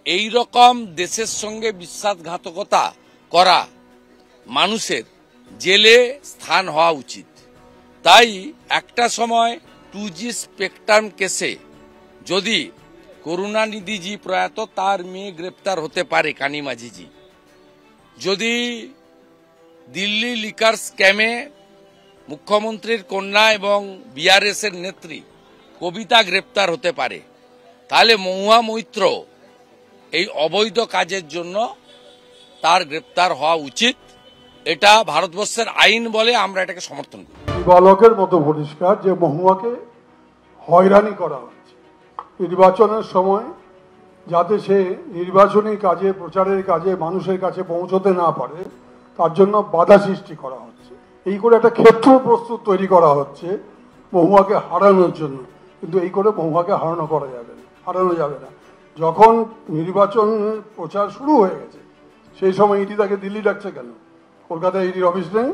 এই রকম দেশের সঙ্গে বিশ্বাসঘাতকতা করা মানুষের জেলে স্থান হওয়া উচিত। তাই একটা সময় 2G স্পেকট্রাম কেসে যদি করুণানিধিজি প্রয়াত, তার মেয়ে গ্রেপ্তার হতে পারে কানি মাঝিজি, যদি দিল্লি লিকার স্ক্যামে মুখ্যমন্ত্রীর কন্যা এবং বিআরএস এর নেত্রী কবিতা গ্রেপ্তার হতে পারে, তাহলে মহুয়া মৈত্র এই অবৈধ কাজের জন্য তার গ্রেপ্তার হওয়া উচিত। এটা ভারতবর্ষের আইন বলে, আমরা এটাকে সমর্থন করি। বালকের মতো পরিষ্কার যে মহুয়াকে হয়রানি করা হচ্ছে নির্বাচনের সময়, যাতে সে নির্বাচনী কাজে, প্রচারের কাজে মানুষের কাছে পৌঁছতে না পারে, তার জন্য বাধা সৃষ্টি করা হচ্ছে। এই করে একটা ক্ষেত্র প্রস্তুত তৈরি করা হচ্ছে মহুয়াকে হারানোর জন্য। কিন্তু এই করে মহুয়াকে হারানো যাবে না। যখন নির্বাচন প্রচার শুরু হয়ে গেছে সেই সময় ইডি তাকে দিল্লি ডাকছে কেন? কলকাতায় ইডির অফিস নেই।